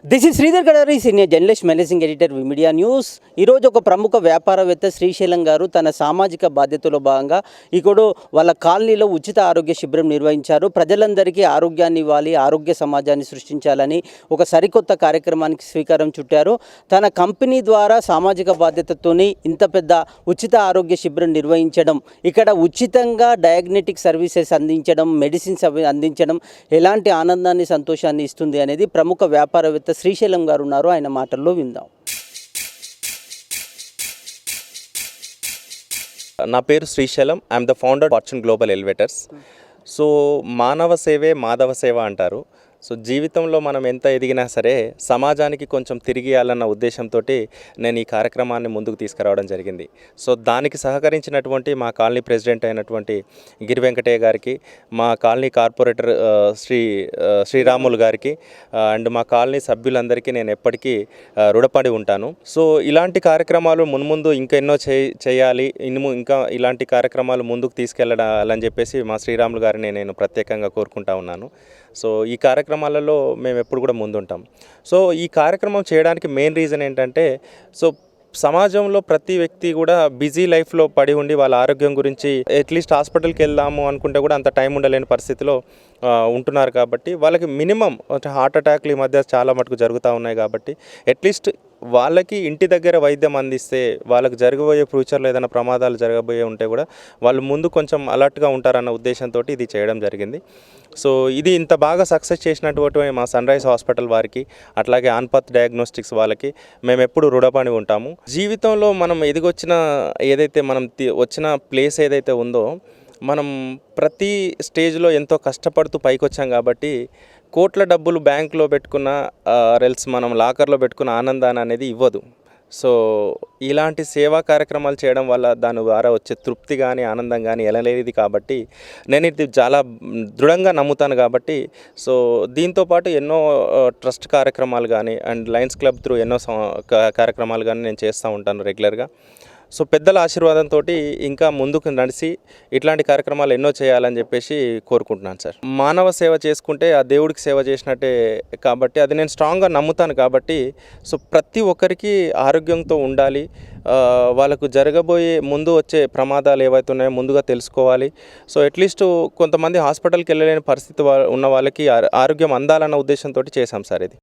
This is Sridhar Gadari, senior journalist, managing editor media news. ఈరోజు ఒక ప్రముఖ వ్యాపారవేత్త శ్రీశైలం గారు తన సామాజిక బాధ్యతలో భాగంగా ఇక్కడ వాళ్ళ కాలనీలో ఉచిత ఆరోగ్య శిబిరం నిర్వహించారు. ప్రజలందరికీ ఆరోగ్యాన్ని ఇవ్వాలి, ఆరోగ్య సమాజాన్ని సృష్టించాలని ఒక సరికొత్త కార్యక్రమానికి శ్రీకారం చుట్టారు. తన కంపెనీ ద్వారా సామాజిక బాధ్యతతోని ఇంత పెద్ద ఉచిత ఆరోగ్య శిబిరం నిర్వహించడం, ఇక్కడ ఉచితంగా డయాగ్నోస్టిక్ సర్వీసెస్ అందించడం, మెడిసిన్స్ అందించడం ఎలాంటి ఆనందాన్ని, సంతోషాన్ని ఇస్తుంది అనేది ప్రముఖ వ్యాపారవేత్త శ్రీశైలం గారు ఉన్నారు. ఆయన మాటల్లో విందాం. నా పేరు Srisailam. I'm the founder fortune global elevators. So మానవ సేవే మాధవ సేవ అంటారు. సో జీవితంలో మనం ఎంత ఎదిగినా సరే సమాజానికి కొంచెం తిరిగి ఇవ్వాలన్న ఉద్దేశంతో నేను ఈ కార్యక్రమాన్ని ముందుకు తీసుకురావడం జరిగింది. సో దానికి సహకరించినటువంటి మా కాలనీ ప్రెసిడెంట్ అయినటువంటి గిరి వెంకటయ్య గారికి, మా కాలనీ కార్పొరేటర్ శ్రీరాములు గారికి అండ్ మా కాలనీ సభ్యులందరికీ నేను ఎప్పటికీ రుణపడి ఉంటాను. సో ఇలాంటి కార్యక్రమాలు మున్ముందు ఇంకెన్నో చేయాలి, ఇంకా ఇలాంటి కార్యక్రమాలు ముందుకు తీసుకెళ్ళాలని చెప్పేసి మా శ్రీరాములు గారిని నేను ప్రత్యేకంగా కోరుకుంటా ఉన్నాను. సో ఈ కార్యక్రమాలలో మేము ఎప్పుడు కూడా ముందుంటాం. సో ఈ కార్యక్రమం చేయడానికి మెయిన్ రీజన్ ఏంటంటే, సో సమాజంలో ప్రతి వ్యక్తి కూడా బిజీ లైఫ్లో పడి ఉండి వాళ్ళ ఆరోగ్యం గురించి అట్లీస్ట్ హాస్పిటల్కి వెళ్దాము అనుకుంటే కూడా అంత టైం ఉండలేని పరిస్థితిలో ఉంటున్నారు. కాబట్టి వాళ్ళకి మినిమం హార్ట్ అటాక్లు ఈ మధ్య చాలా మటుకు జరుగుతూ ఉన్నాయి. కాబట్టి అట్లీస్ట్ వాళ్ళకి ఇంటి దగ్గర వైద్యం అందిస్తే వాళ్ళకి జరగబోయే ఫ్యూచర్లో ఏదైనా ప్రమాదాలు జరగబోయే ఉంటే కూడా వాళ్ళు ముందు కొంచెం అలర్ట్గా ఉంటారన్న ఉద్దేశంతో ఇది చేయడం జరిగింది. సో ఇది ఇంత బాగా సక్సెస్ చేసినటువంటి మా సన్ రైజ్ హాస్పిటల్ వారికి, అట్లాగే ఆన్పత్ డయాగ్నోస్టిక్స్ వాళ్ళకి మేము ఎప్పుడు రుణపడి ఉంటాము. జీవితంలో మనం ఎదిగొచ్చిన ఏదైతే మనం వచ్చిన ప్లేస్ ఏదైతే ఉందో, మనం ప్రతి స్టేజ్లో ఎంతో కష్టపడుతూ పైకి వచ్చాం. కాబట్టి కోట్ల డబ్బులు బ్యాంకులో పెట్టుకున్న రెల్స్ మనం లాకర్లో పెట్టుకున్న ఆనందాన్ని అనేది ఇవ్వదు. సో ఇలాంటి సేవా కార్యక్రమాలు చేయడం వల్ల దాని ద్వారా వచ్చే తృప్తి కానీ ఆనందం కానీ ఎనలేనిది. కాబట్టి నేను ఇది చాలా దృఢంగా నమ్ముతాను. కాబట్టి సో దీంతోపాటు ఎన్నో ట్రస్ట్ కార్యక్రమాలు కానీ అండ్ లయన్స్ క్లబ్ త్రూ ఎన్నో కార్యక్రమాలు కానీ నేను చేస్తూ ఉంటాను రెగ్యులర్గా. సో పెద్దల ఆశీర్వాదంతో ఇంకా ముందుకు నడిచి ఇట్లాంటి కార్యక్రమాలు ఎన్నో చేయాలని చెప్పేసి కోరుకుంటున్నాను సార్. మానవ సేవ చేసుకుంటే ఆ దేవుడికి సేవ చేసినట్టే. కాబట్టి అది నేను స్ట్రాంగ్గా నమ్ముతాను. కాబట్టి సో ప్రతి ఒక్కరికి ఆరోగ్యంతో ఉండాలి, వాళ్ళకు జరగబోయే ముందు వచ్చే ప్రమాదాలు ఏవైతే ఉన్నాయో ముందుగా తెలుసుకోవాలి. సో అట్లీస్ట్ కొంతమంది హాస్పిటల్కి వెళ్ళలేని పరిస్థితి ఉన్న వాళ్ళకి ఆరోగ్యం అందాలన్న ఉద్దేశంతో చేశాం సార్ ఇది.